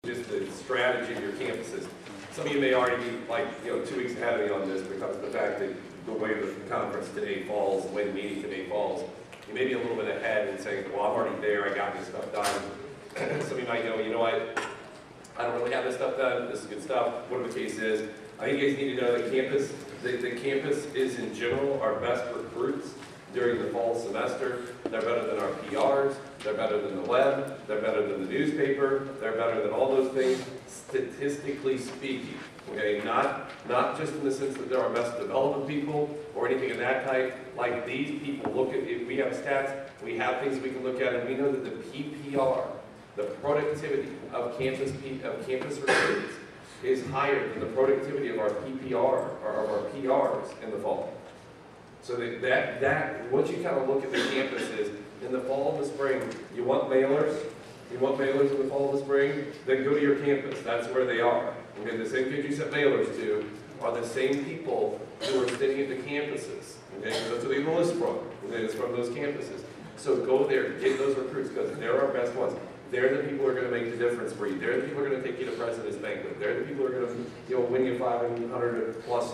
just the strategy of your campuses. Some of you may already be like, 2 weeks ahead of me on this because of the fact that the way the conference today falls, the way the meeting today falls, you may be a little bit ahead and saying, well, I'm already there, I got this stuff done. Some of you might go, you know what, I don't really have this stuff done, this is good stuff, whatever the case is. I think you guys need to know that the campus is in general our best recruits during the fall semester. They're better than our PRs, they're better than the web, they're better than the newspaper, they're better than all those things, statistically speaking. Okay, not just in the sense that they're our best development people or anything of that type. Like these people look at, if we have stats, we have things we can look at, and we know that the PPR, the productivity of campus recruits, is higher than the productivity of our PPR or of our PRs in the fall. So that once you kind of look at the campuses in the fall and the spring, you want mailers in the fall and the spring, then go to your campus. That's where they are. Okay, the same kids you sent mailers to are the same people who are sitting at the campuses. Okay, that's what they have the list from. Okay, it's from those campuses. So go there, get those recruits because they're our best ones. They're the people who are going to make the difference for you. They're the people who are going to take you to President's Banquet. They're the people who are going to, win you 500 plus,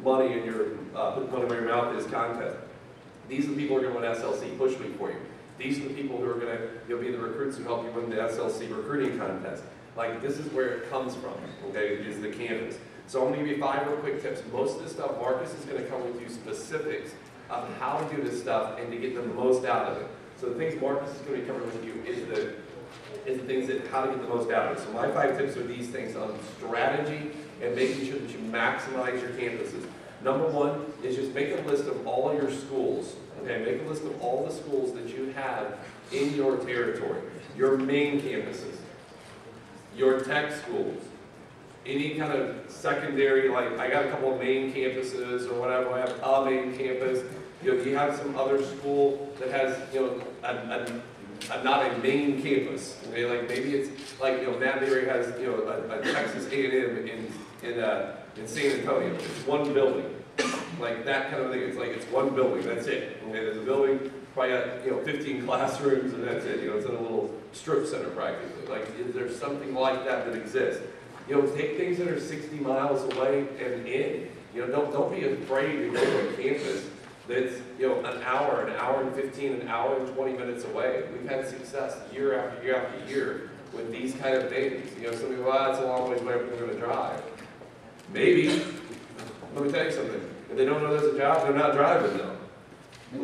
money in your put money where your mouth is contest. These are the people who are going to win SLC Push Week for you. These are the people who are going to, be the recruits who help you win the SLC recruiting contest. Like this is where it comes from. Okay, is the campus. So I'm going to give you 5 real quick tips. Most of this stuff, Marcus is going to come with you specifics of how to do this stuff and to get the most out of it. So the things Marcus is going to be covering with you is the things that how to get the most out of it. So my 5 tips are these things on strategy and making sure that you maximize your campuses. Number 1 is just make a list of all of your schools. Okay, make a list of all the schools that you have in your territory. Your main campuses, your tech schools, any kind of secondary, like I got a couple of main campuses or whatever, I have a main campus. You have some other school that has, not a main campus. Okay, like maybe it's like, Matt Berry has, a Texas A&M in San Antonio. It's one building, like that kind of thing. It's like it's one building. That's it. Okay, there's a building, probably got 15 classrooms, and that's it. It's in a little strip center practically. Like, is there something like that that exists? Take things that are 60 miles away and in. Don't be afraid to go to a campus that's, an hour and 15, an hour and 20 minutes away. We've had success year after year after year with these kind of things. Some people, it's a long ways away, we're going to drive. Maybe. Let me tell you something. If they don't know there's a job, they're not driving though.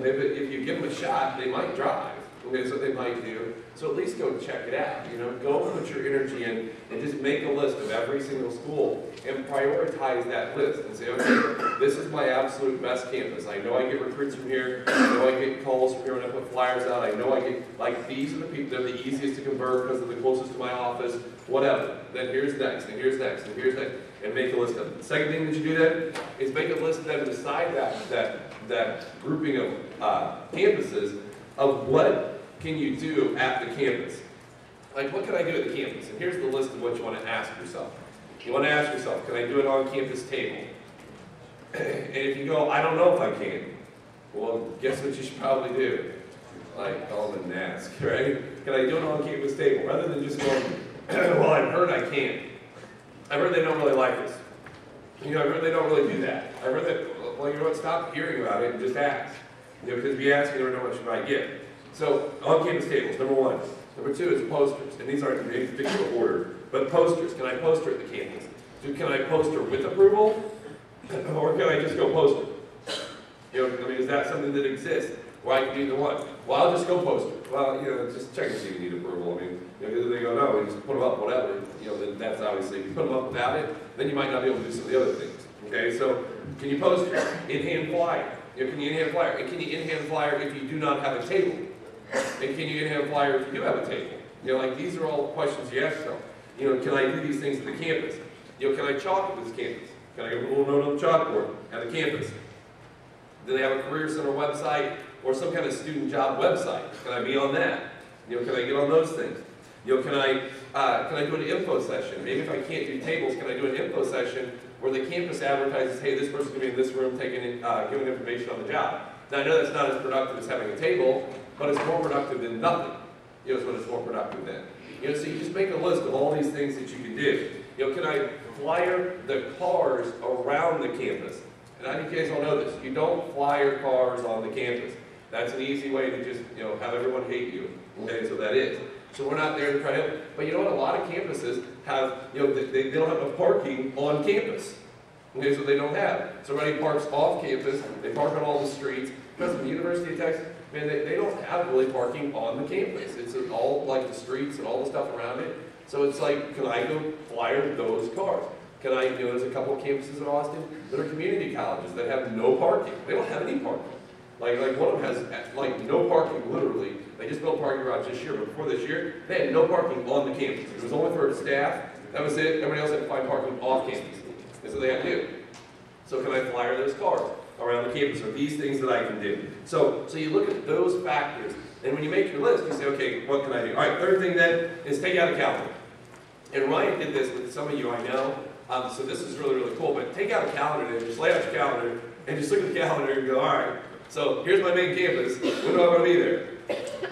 If you give them a shot, they might drive. Okay, that's what they might do. So at least go check it out. Go put your energy in and just make a list of every single school and prioritize that list and say, okay, this is my absolute best campus. I know I get recruits from here. I know I get calls from here when I put flyers out. I know I get, like, these are the people, they're the easiest to convert because they're the closest to my office, whatever. Then here's next, and here's next, and here's next, and make a list of them. The second thing that you do then is make a list then beside that grouping of campuses of what can you do at the campus? Like, what can I do at the campus? And here's the list of what you want to ask yourself. You want to ask yourself, can I do an on-campus table? And if you go, I don't know if I can, well, guess what you should probably do? Like, call them and ask, right? Can I do an on-campus table? Rather than just going, well, I've heard I can't. I've heard they don't really like this. I've heard they don't really do that. I've heard that, well, you know what, stop hearing about it and just ask. Because if you ask, you never know what you might get. So, on-campus tables, number 1. Number 2 is posters, and these aren't in any particular order, but posters. Can I poster at the campus? Can I poster with approval, or can I just go poster? Is that something that exists? Well, I can do either one. Well, I'll just go poster. Well, just check and see if you need approval. Because they go, no, we just put them up, whatever. Then that's obviously, if you put them up without it, then you might not be able to do some of the other things. Okay, so can you post in-hand flyer? Can you in-hand flyer? And can you in-hand flyer if you do not have a table? And can you in-hand flyer if you do have a table? Like these are all questions you ask yourself. Can I do these things at the campus? Can I chalk at this campus? Can I get a little note on the chalkboard at the campus? Do they have a career center website or some kind of student job website? Can I be on that? Can I get on those things? Can I do an info session? Maybe if I can't do tables, can I do an info session where the campus advertises, hey, this person's going to be in this room giving information on the job. Now I know that's not as productive as having a table, but it's more productive than nothing. Is what it's more productive than. So you just make a list of all these things that you can do. Can I flyer the cars around the campus? And I think you guys all know this. You don't flyer cars on the campus. That's an easy way to just, have everyone hate you. Okay, so that is. So we're not there to try to, but you know what? A lot of campuses have, they don't have enough parking on campus. Okay, so they don't have. So everybody parks off campus, they park on all the streets. Because of the University of Texas, man, they don't have really parking on the campus. It's all like the streets and all the stuff around it. So it's like, can I go flyer those cars? Can I, there's a couple of campuses in Austin that are community colleges that have no parking. They don't have any parking. Like one of them has like no parking, literally. They just built a parking garage this year, but before this year, they had no parking on the campus. It was only for staff. That was it. Everybody else had to find parking off campus. That's what they had to do. So can I flyer those cars around the campus, or these things that I can do? So you look at those factors, and when you make your list, you say, okay, what can I do? All right, third thing then is take out a calendar. And Ryan did this with some of you I know, so this is really, really cool, but take out a calendar and just lay out your calendar, and just look at the calendar and go, all right, so here's my main campus. When do I want to be there?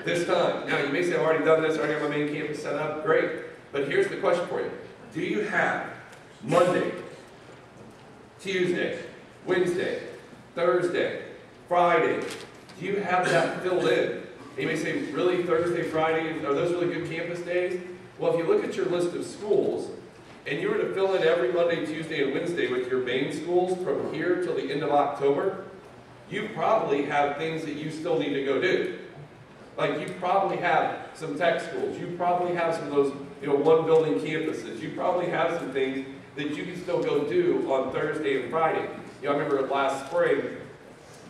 This time. Now, you may say, I've already done this, I already have my main campus set up. Great. But here's the question for you. Do you have Monday, Tuesday, Wednesday, Thursday, Friday? Do you have that filled in? And you may say, really, Thursday, Friday, are those really good campus days? Well, if you look at your list of schools, and you were to fill in every Monday, Tuesday, and Wednesday with your main schools from here till the end of October, you probably have things that you still need to go do. Like you probably have some tech schools. You probably have some of those, one building campuses. You probably have some things that you can still go do on Thursday and Friday. I remember last spring,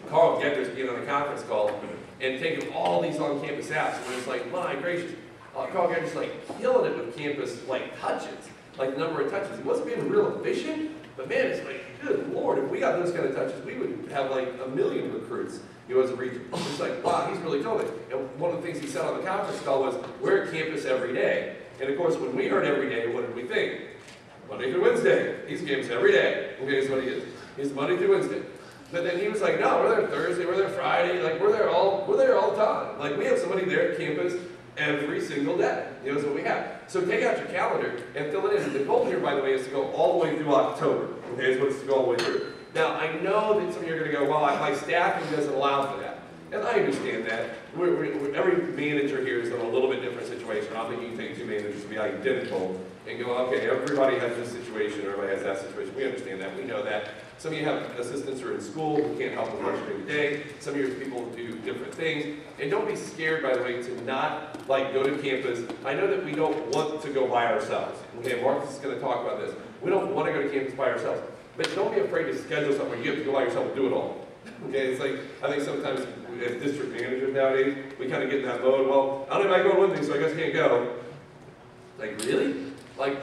Carl Gedrich being on a conference call and taking all these on-campus apps, and it was like, my gracious, Carl Gedrich like killing it with campus touches, like the number of touches. He wasn't being real efficient, but man, it's like, good Lord, if we got those kind of touches, we would have like 1 million recruits, as a region. It's like, wow, he's really killing it. And one of the things he said on the conference call was, we're at campus every day. And of course, when we heard every day, what did we think? Monday through Wednesday. He's campus every day. Okay, that's what he is. He's Monday through Wednesday. But then he was like, no, we're there Thursday, we're there Friday, like we're there all the time. Like we have somebody there at campus every single day. That's what we have. So take out your calendar and fill it in. The goal here, by the way, is to go all the way through October. Okay, is what it's to go all the way through. Now, I know that some of you are going to go, well, my staffing doesn't allow for that. And I understand that. Every manager here is in a little bit different situation. I don't think you can take two managers to be identical and go, okay, everybody has this situation, or everybody has that situation. We understand that. We know that. Some of you have assistants who are in school who can't help with lunch during the day. Some of your people do different things. And don't be scared, by the way, to not go to campus. I know that we don't want to go by ourselves. Okay, Marcus is going to talk about this. We don't want to go to campus by ourselves. But don't be afraid to schedule something where you have to go by yourself and do it all. Okay, it's like, I think sometimes as district managers nowadays, we kind of get in that mode, well, I don't know if I go to one thing, so I guess I can't go. Like, really? Like,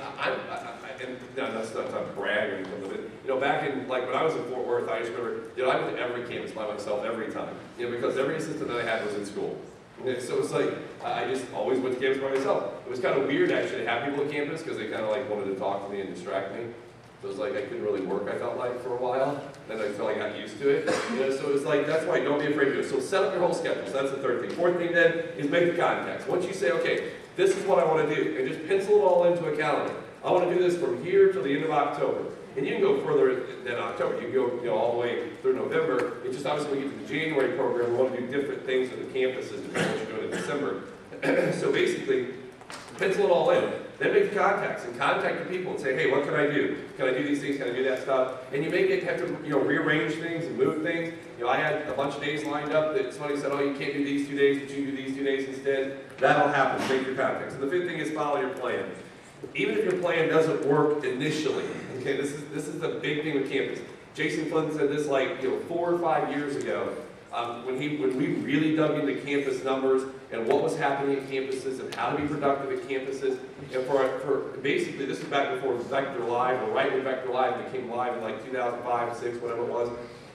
and no, that's not a brag or anything, but, back in, when I was in Fort Worth, I just remember, I went to every campus by myself every time, because every assistant that I had was in school. Okay, so it's like, I just always went to campus by myself. It was kind of weird, actually, to have people at campus, because they kind of, wanted to talk to me and distract me. So it was like I couldn't really work, I felt like, for a while. Then I felt like I got used to it. So it was like, that's why don't be afraid to do it. So set up your whole schedule. So that's the third thing. Fourth thing then is make the contacts. Once you say, okay, this is what I want to do, and just pencil it all into a calendar. I want to do this from here till the end of October. And you can go further than October. You can go all the way through November. It's just obviously when we get to the January program, we want to do different things with the campuses depending on what you're doing in December. So basically, pencil it all in. Then make the contacts and contact the people and say, hey, what can I do? Can I do these things? Can I do that stuff? And you may have to rearrange things and move things. I had a bunch of days lined up that somebody said, oh, you can't do these 2 days, but you can do these 2 days instead. That'll happen. Make your contacts. And the fifth thing is follow your plan. Even if your plan doesn't work initially, okay, this is the big thing with campus. Jason Flynn said this 4 or 5 years ago. When we really dug into campus numbers and what was happening at campuses and how to be productive at campuses, and for basically, this is back before Vector Live, or right when Vector Live became live in 2005, 6, whatever it was.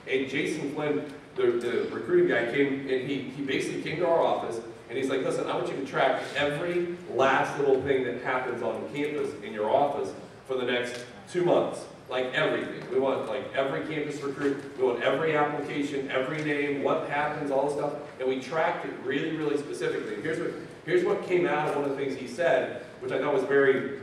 And Jason Flynn, the recruiting guy, came and he basically came to our office and he's like, listen, I want you to track every last little thing that happens on campus in your office for the next 2 months. Like everything. We want every campus recruit, we want every application, every name, what happens, all the stuff, and we tracked it really, really specifically. Here's what came out of one of the things he said which I thought was very